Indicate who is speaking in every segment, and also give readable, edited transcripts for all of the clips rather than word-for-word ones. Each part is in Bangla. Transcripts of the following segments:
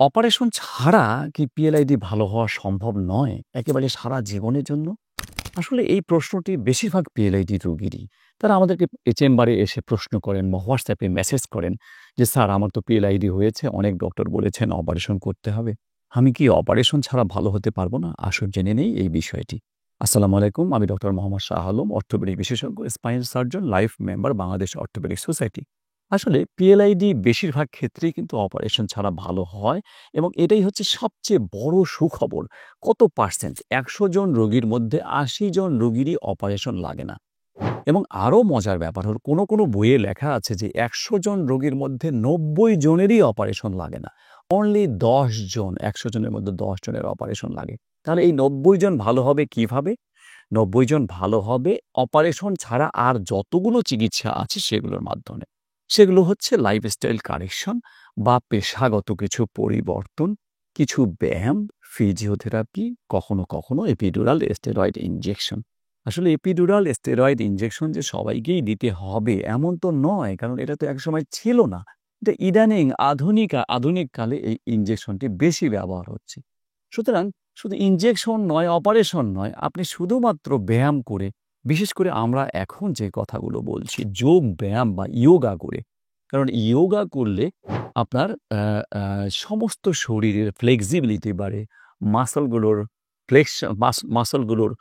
Speaker 1: অপারেশন ছাড়া কি পিএলআইডি ভালো হওয়া সম্ভব নয় একেবারে সারা জীবনের জন্য? আসলে এই প্রশ্নটি বেশিরভাগ পিএলআইডি রোগীরই। তারা আমাদেরকে চেম্বারে এসে প্রশ্ন করেন বা হোয়াটসঅ্যাপে মেসেজ করেন যে, "স্যার আমার তো পিএলআইডি হয়েছে। অনেক ডক্টর বলেছেন অপারেশন করতে হবে। আমি কি অপারেশন ছাড়া ভালো হতে পারবো না?" আসুন জেনে নেই এই বিষয়টি। আসসালামু আলাইকুম। আমি ডক্টর মোহাম্মদ শাহ আলম, অর্থোপেডিক বিশেষজ্ঞ, spine surgeon, life member Bangladesh orthopaedic society. আসলে পিএলআইডি বেশিরভাগ ক্ষেত্রেই কিন্তু অপারেশন ছাড়া ভালো হয় এবং এটাই হচ্ছে সবচেয়ে বড় সুখবর। কত পার্সেন্ট? ১০০ জন রোগীর মধ্যে ৮০ জন রোগীরই অপারেশন লাগে না। এবং আরও মজার ব্যাপার হলো কোনো বইয়ে লেখা আছে যে ১০০ জন রোগীর মধ্যে ৯০ জনেরই অপারেশন লাগে না। অনলি ১০ জন, ১০০ জনের মধ্যে ১০ জনের অপারেশন লাগে। তাহলে এই ৯০ জন ভালো হবে কিভাবে? ৯০ জন ভালো হবে অপারেশন ছাড়া আর যতগুলো চিকিৎসা আছে সেগুলোর মাধ্যমে। সেগুলো হচ্ছে লাইফস্টাইল কারেকশন বা পেশাগত কিছু পরিবর্তন, কিছু ব্যায়াম, ফিজিওথেরাপি, কখনো এপিডুরাল স্টেরয়েড ইনজেকশন। আসলে এপিডুরাল স্টেরয়েড ইনজেকশন যে সবাইকেই দিতে হবে এমন তো নয়, কারণ এটা তো একসময় ছিল না। এটা ইদানিং আধুনিক কালে এই ইনজেকশনটি বেশি ব্যবহার হচ্ছে। সুতরাং শুধু ইনজেকশন নয়, অপারেশন নয়, আপনি শুধুমাত্র ব্যায়াম করে, বিশেষ করে আমরা এখন যে কথাগুলো বলছি, যোগ ব্যায়াম বা ইয়োগা করে। কারণ ইয়োগা করলে আপনার আ আ সমস্ত শরীরের ফ্লেক্সিবিলিটি বাড়ে, মাসলগুলোর মাসলগুলোর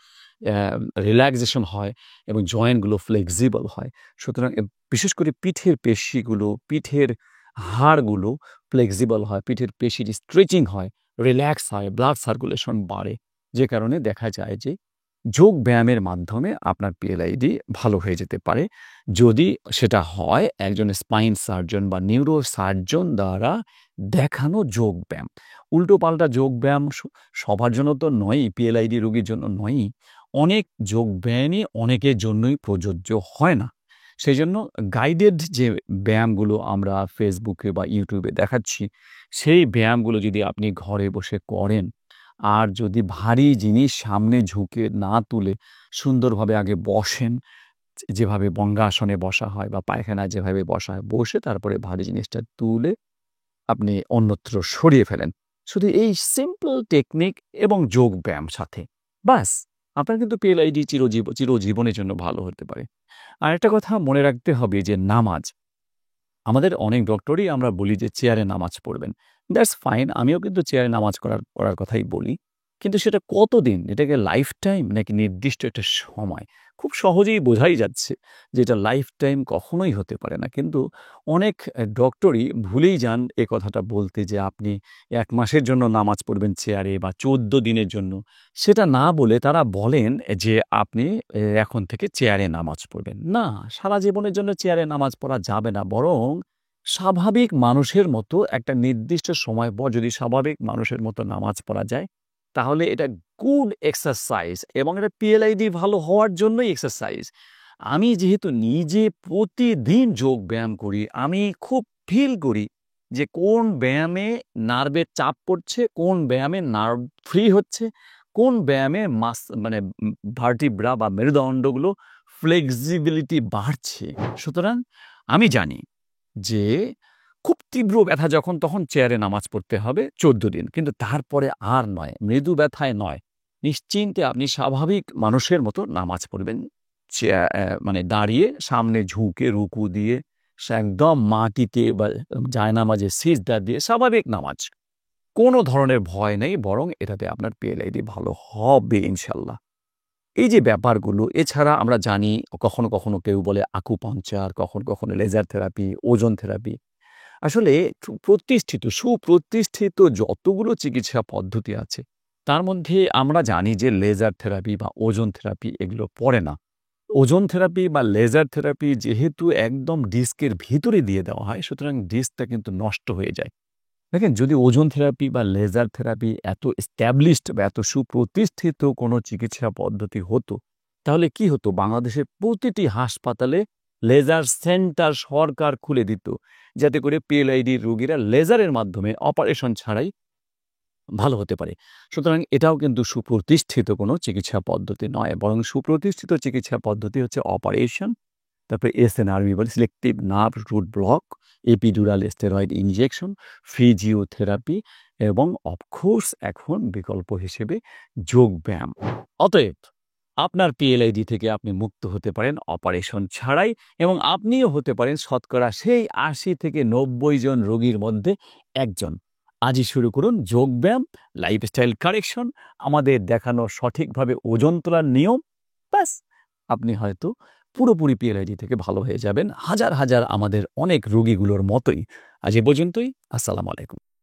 Speaker 1: অ্যা রিল্যাক্সেশন হয় এবং জয়েন্টগুলো ফ্লেক্সিবল হয়। সুতরাং বিশেষ করে পিঠের পেশিগুলো, পিঠের হাড়গুলো ফ্লেক্সিবল হয়, পিঠের পেশির স্ট্রেচিং হয়, রিল্যাক্স হয়, ব্লাড সার্কুলেশন বাড়ে। যে কারণে দেখা যায় যে যোগ ব্যায়ামের মাধ্যমে আপনার পিএলআইডি ভালো হয়ে যেতে পারে। যদি সেটা হয় একজন স্পাইন সার্জন বা নিউরো সার্জন দ্বারা দেখানো যোগব্যায়াম। উল্টোপাল্টা যোগব্যায়াম সবার জন্য তো নয়ই, পিএলআইডি রোগীর জন্য নয়ই। অনেক যোগব্যায়ামই অনেকের জন্যই প্রযোজ্য হয় না। সেজন্য গাইডেড যে ব্যায়ামগুলো আমরা ফেসবুকে বা ইউটিউবে দেখাচ্ছি, সেই ব্যায়ামগুলো যদি আপনি ঘরে বসে করেন, আর যদি ভারী জিনিস সামনে ঝুঁকে না তুলে সুন্দরভাবে আগে বসেন, যেভাবে বঙ্গাসনে বসা হয় বা পায়খানায় যেভাবে বসা হয়, বসে তারপরে ভারী জিনিসটা তুলে আপনি অন্যত্র সরিয়ে ফেলেন। শুধু এই সিম্পল টেকনিক এবং যোগব্যায়াম সাথে। ব্যাস! আপনার কিন্তু পিএলআইডি চিরজীবনের জন্য ভালো হতে পারে। আরেকটা কথা মনে রাখতে হবে যে নামাজ। আমাদের অনেক ডক্টরই আমরা বলি যে চেয়ারে নামাজ পড়বেন। That's fine. আমিও কিন্তু চেয়ারে নামাজ পড়ার কথাই বলি। কিন্তু সেটা কতদিন? এটা কি লাইফ টাইম নাকি নির্দিষ্ট একটা সময়? খুব সহজেই বোঝাই যাচ্ছে যে এটা লাইফ টাইম কখনোই হতে পারে না। কিন্তু অনেক ডক্টরই ভুলেই যান এ কথাটা বলতে যে আপনি ১ মাসের জন্য নামাজ পড়বেন চেয়ারে বা ১৪ দিনের জন্য। সেটা না বলে তারা বলেন যে আপনি এখন থেকে চেয়ারে নামাজ পড়বেন। না, সারা জীবনের জন্য চেয়ারে নামাজ পড়া যাবে না। বরং স্বাভাবিক মানুষের মতো একটা নির্দিষ্ট সময় পর যদি স্বাভাবিক মানুষের মতো নামাজ পড়া যায়, তাহলে এটা গুড এক্সারসাইজ এবং এটা পিএলআইডি ভালো হওয়ার জন্যই এক্সারসাইজ। আমি যেহেতু নিজে প্রতিদিন যোগ ব্যায়াম করি, আমি খুব ফিল করি যে কোন ব্যায়ামে নার্ভের চাপ পড়ছে, কোন ব্যায়ামে নার্ভ ফ্রি হচ্ছে, কোন ব্যায়ামে মানে ভার্টিব্রা বা মেরুদণ্ডগুলো ফ্লেক্সিবিলিটি বাড়ছে। সুতরাং আমি জানি যে খুব তীব্র ব্যথা যখন তখন চেয়ারে নামাজ পড়তে হবে ১৪ দিন। কিন্তু তারপরে আর নয়, মৃদু ব্যথায় নয়। নিশ্চিন্তে আপনি স্বাভাবিক মানুষের মতো নামাজ পড়বেন। মানে দাঁড়িয়ে সামনে ঝুঁকে রুকু দিয়ে একদম মাটিতে বা জায়নামাজে সিজদা দিয়ে স্বাভাবিক নামাজ। কোনো ধরনের ভয় নেই, বরং এটাতে আপনার পিএলআইডি ভালো হবে ইনশাল্লাহ। এই যে ব্যাপারগুলো, এছাড়া আমরা জানি কখনো কেউ বলে আকুপাংচার, কখনো লেজার থেরাপি, ওজন থেরাপি। আসলে সুপ্রতিষ্ঠিত যতগুলো চিকিৎসা পদ্ধতি আছে, তার মধ্যে আমরা জানি যে লেজার থেরাপি বা ওজন থেরাপি এগুলো পড়ে না। ওজন থেরাপি বা লেজার থেরাপি যেহেতু একদম ডিস্কের ভিতরে দিয়ে দেওয়া হয়, সুতরাং ডিস্কটা কিন্তু নষ্ট হয়ে যায়। দেখেন, যদি ওজন থেরাপি বা লেজার থেরাপি এত এস্টাবলিশড বা এত সুপ্রতিষ্ঠিত কোনো চিকিৎসা পদ্ধতি হতো, তাহলে কি হতো? বাংলাদেশের প্রতিটি হাসপাতালে লেজার সেন্টার সরকার খুলে দিত, যাতে করে পিএলআইডি রোগীরা লেজারের মাধ্যমে অপারেশন ছাড়াই ভালো হতে পারে। সুতরাং এটাও কিন্তু সুপ্রতিষ্ঠিত কোনো চিকিৎসা পদ্ধতি নয়, বরং সুপ্রতিষ্ঠিত চিকিৎসা পদ্ধতি হচ্ছে অপারেশন তারপরে এসএনআরবি বলে selective nerve root block, epidural steroid injection, physiotherapy এবং অফকোর্স এখন বিকল্প হিসেবে যোগব্যায়াম। অতএব আপনার পিএলআইডি থেকে আপনি মুক্ত হতে পারেন অপারেশন ছাড়াই, এবং আপনিও হতে পারেন শতকরা সেই ৮০ থেকে ৯০ জন রোগীর মধ্যে একজন। আজই শুরু করুন যোগব্যায়াম, লাইফস্টাইল কারেকশন, আমাদের দেখানো সঠিকভাবে ওজন তোলার নিয়ম। ব্যাস, আপনি হয়তো পুরোপুরি পিএলআইডি থেকে ভালো হয়ে যাবেন, হাজার হাজার আমাদের অনেক রোগীগুলোর মতোই। আজ এ পর্যন্তই। আসসালামু আলাইকুম।